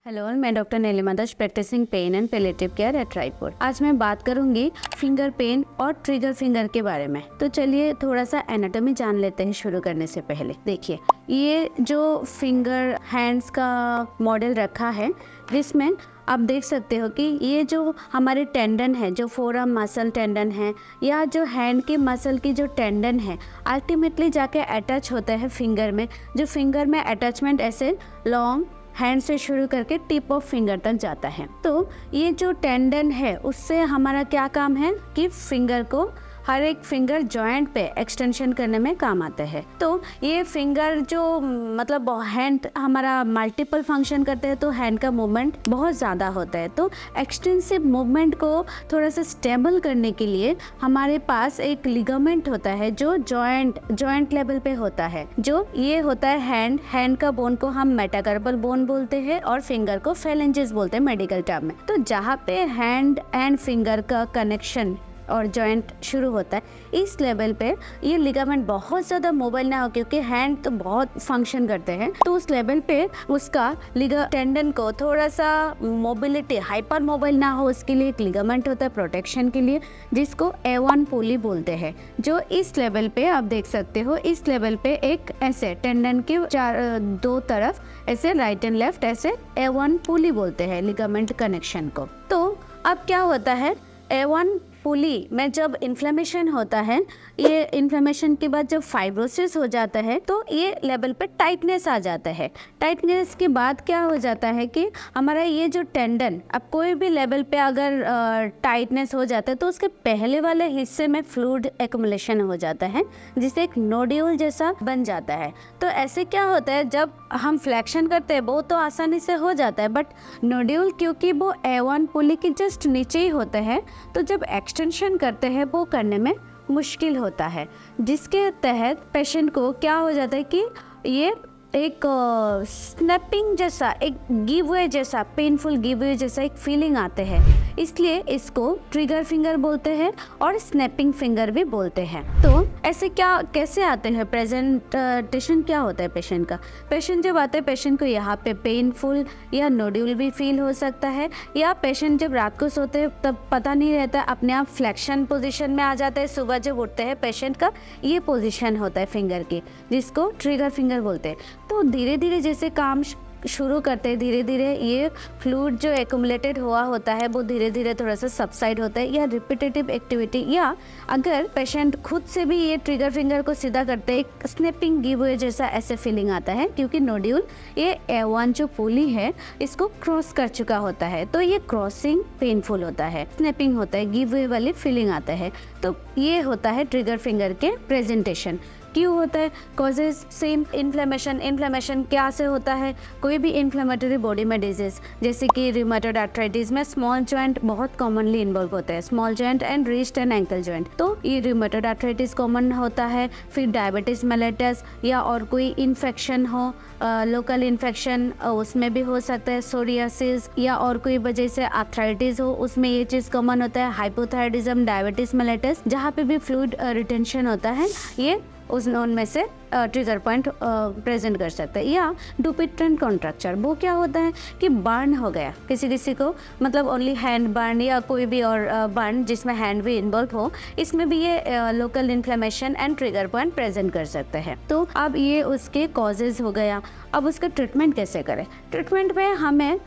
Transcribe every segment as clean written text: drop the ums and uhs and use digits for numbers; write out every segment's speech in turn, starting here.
Hello, मैं doctor Neelima Das, practising pain and palliative care at Raipur. आज मैं बात करूंगी फिंगर पेन और ट्रिगर फिंगर के बारे में। तो चलिए थोड़ा सा एनाटॉमी जान लेते हैं शुरू करने से पहले। देखिए, ये जो फिंगर हैंड्स का मॉडल रखा है, जिसमें आप देख सकते हो कि ये जो हमारे टेंडन है, जो फोरआर्म मसल टेंडन है या जो हैंड के मसल की जो टेंडन है, अल्टीमेटली जाके अटैच होता है फिंगर में। जो फिंगर में अटैचमेंट ऐसे लॉन्ग हैंड से शुरू करके टिप ऑफ फिंगर तक जाता है। तो ये जो टेंडन है, उससे हमारा क्या काम है कि फिंगर को हर एक फिंगर जॉइंट पे एक्सटेंशन करने में काम आता है। तो ये फिंगर जो मतलब हैंड हमारा मल्टीपल फंक्शन करते हैं, तो हैंड का मूवमेंट बहुत ज़्यादा होता है। तो एक्सटेंसिव मूवमेंट को थोड़ा सा स्टेबल करने के लिए हमारे पास एक लिगामेंट होता है जो जॉइंट लेवल पे होता है। जो ये होता है हैंड का बोन को हम मेटाकार्पल बोन बोलते हैं और फिंगर को फेलेंजेस बोलते हैं मेडिकल टर्म में। तो जहाँ पे हैंड एंड फिंगर का कनेक्शन और जॉइंट शुरू होता है, इस लेवल पे ये लिगामेंट बहुत ज़्यादा मोबाइल ना हो, क्योंकि हैंड तो बहुत फंक्शन करते हैं। तो उस लेवल पे उसका टेंडन को थोड़ा सा मोबिलिटी हाइपर मोबाइल ना हो, उसके लिए एक लिगामेंट होता है प्रोटेक्शन के लिए, जिसको A1 पुली बोलते हैं। जो इस लेवल पे आप देख सकते हो, इस लेवल पे एक ऐसे टेंडन के दो तरफ ऐसे राइट एंड लेफ्ट ऐसे A1 पुली बोलते हैं लिगामेंट कनेक्शन को। तो अब क्या होता है, A1 पुली में जब इन्फ्लेमेशन होता है, ये इन्फ्लेमेशन के बाद जब फाइब्रोसिस हो जाता है, तो ये लेवल पे टाइटनेस आ जाता है। टाइटनेस के बाद क्या हो जाता है कि हमारा ये जो टेंडन, अब कोई भी लेवल पे अगर टाइटनेस हो जाता है, तो उसके पहले वाले हिस्से में फ्लूइड एक्युमुलेशन हो जाता है, जिससे एक नोड्यूल जैसा बन जाता है। तो ऐसे क्या होता है, जब हम फ्लेक्शन करते हैं वो तो आसानी से हो जाता है, बट नोड्यूल क्योंकि वो A1 पुली के जस्ट नीचे ही होते हैं, तो जब एक्सटेंशन करते हैं वो करने में मुश्किल होता है, जिसके तहत पेशेंट को क्या हो जाता है कि ये एक स्नैपिंग जैसा, एक गिववे जैसा, पेनफुल गिववे जैसा एक फीलिंग आते हैं। इसलिए इसको ट्रिगर फिंगर बोलते हैं और स्नैपिंग फिंगर भी बोलते हैं। तो ऐसे कैसे आते हैं, प्रेजेंटेशन क्या होता है पेशेंट का। पेशेंट जब आते हैं, पेशेंट को यहाँ पे पेनफुल या नोड्यूल भी फील हो सकता है, या पेशेंट जब रात को सोते हैं तब पता नहीं रहता, अपने आप फ्लेक्शन पोजीशन में आ जाता है। सुबह जब उठते हैं पेशेंट का ये पोजीशन होता है फिंगर की, जिसको ट्रिगर फिंगर बोलते हैं। तो धीरे धीरे जैसे काम शुरू करते हैं, धीरे धीरे ये फ्लूइड जो एक्युमुलेटेड हुआ होता है वो धीरे धीरे थोड़ा सा सबसाइड होता है, या रिपीटेटिव एक्टिविटी, या अगर पेशेंट खुद से भी ये ट्रिगर फिंगर को सीधा करते हैं, एक स्नैपिंग गिववे जैसा ऐसे फीलिंग आता है, क्योंकि नोड्यूल ये A1 जो पुली है इसको क्रॉस कर चुका होता है। तो ये क्रॉसिंग पेनफुल होता है, स्नैपिंग होता है, गिववे वाली फीलिंग आता है। तो ये होता है ट्रिगर फिंगर के प्रेजेंटेशन। क्यों होता है, कॉजेज सेम, इन्फ्लेमेशन क्या से होता है, कोई भी इन्फ्लेमेटरी बॉडी में डिजीज, जैसे कि रिमेटॉइड आर्थराइटिस में स्मॉल जॉइंट बहुत कॉमनली इन्वॉल्व होता है, small joint and wrist and ankle joint. तो ये रिमेटॉइड आर्थराइटिस कॉमन होता है। फिर डायबिटीज मेलिटस या और कोई इन्फेक्शन हो, लोकल इन्फेक्शन, उसमें भी हो सकता है। सोरियासिस या और कोई वजह से आर्थराइटिस हो, उसमें ये चीज़ कॉमन होता है। हाइपोथायराइडिज्म, डायबिटीज मेलिटस, जहाँ पे भी फ्लूइड रिटेंशन होता है, ये उस उनमें से ट्रिगर पॉइंट प्रेजेंट कर सकता है। या डुपिट्रेंट कॉन्ट्रैक्चर, वो क्या होता है कि बर्न हो गया किसी को, मतलब ओनली हैंड बर्न या कोई भी और बर्न जिसमें हैंड भी इन्वॉल्व हो, इसमें भी ये local inflammation and trigger point present कर सकते हैं। तो अब ये उसके कॉजेज हो गया। अब उसका ट्रीटमेंट कैसे करें। ट्रीटमेंट में हमें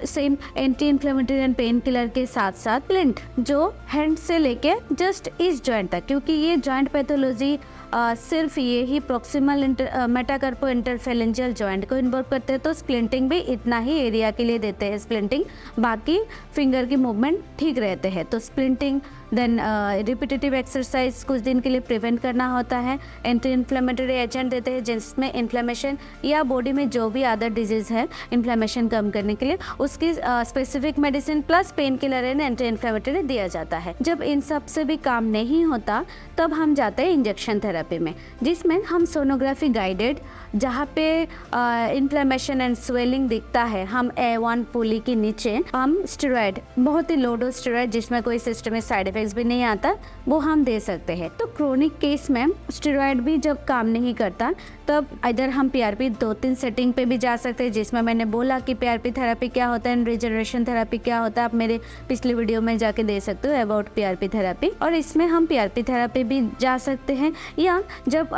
same anti inflammatory and pain killer के साथ साथ स्प्लिंट, जो हैंड से लेके जस्ट इस जॉइंट तक, क्योंकि ये जॉइंट पैथोलॉजी सिर्फ ये ही प्रॉक्सिमल मेटाकार्पो इंटरफेरेंजियल जॉइंट को इन्वॉल्व करते हैं, तो स्प्लिंटिंग भी इतना ही एरिया के लिए देते हैं स्प्लिंटिंग, बाकी फिंगर की मूवमेंट ठीक रहते हैं। तो स्प्लिंटिंग, देन रिपीटेटिव एक्सरसाइज कुछ दिन के लिए प्रिवेंट करना होता है। एंटी इन्फ्लेमेटरी एजेंट देते हैं जिसमें इन्फ्लेमेशन या बॉडी में जो भी अदर डिजीज़ है इन्फ्लेमेशन कम करने के लिए उसकी specific medicine plus pain killer and anti inflammatory दिया जाता है। जब इन सब से भी काम नहीं होता, तब हम जाते हैं इंजेक्शन थेरेपी में, जिसमें हम सोनोग्राफी गाइडेड, जहाँ पे इन्फ्लेमेशन एंड स्वेलिंग दिखता है, हम A1 पुली के नीचे हम स्टेरॉइड, बहुत ही लो डोज स्टेरॉइड जिसमें कोई सिस्टमिक साइड इफेक्ट इफेक्ट्स भी नहीं आता, वो हम दे सकते हैं। तो क्रोनिक केस में स्टेरॉयड भी जब काम नहीं करता तब इधर हम PRP 2-3 सेटिंग पे भी जा सकते हैं, जिसमें मैंने बोला कि PRP थेरेपी क्या होता है, रिजनरेशन थेरेपी क्या होता है। आप मेरे पिछले वीडियो में जाके दे सकते हो अबाउट PRP थेरेपी। और इसमें हम PRP थेरेपी भी जा सकते हैं, या जब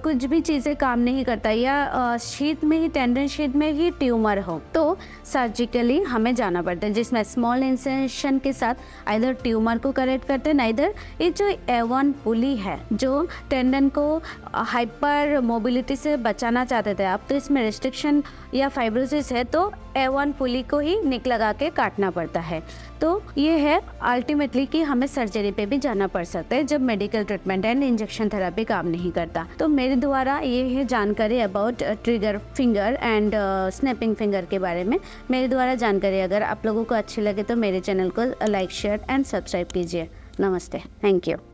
कुछ भी चीज़ें काम नहीं करता या शीत में ही, टेंडन शीत में ही ट्यूमर हो, तो सर्जिकली हमें जाना पड़ता है, जिसमें स्मॉल इंसेशन के साथ इधर ट्यूमर को करेक्ट करते हैं, ना इधर ये जो A1 पुली है जो टेंडन को हाइपर मोबिलिटी से बचाना चाहते थे आप, तो इसमें रिस्ट्रिक्शन या फाइब्रोसिस है तो A1 पुली को ही निक लगा के काटना पड़ता है। तो ये है अल्टीमेटली कि हमें सर्जरी पे भी जाना पड़ सकता है जब medical treatment and injection therapy काम नहीं करता। तो मेरे द्वारा ये है जानकारी about trigger finger and snapping finger के बारे में। मेरे द्वारा जानकारी अगर आप लोगों को अच्छी लगे तो मेरे चैनल को लाइक, शेयर एंड सब्सक्राइब कीजिए। नमस्ते, थैंक यू।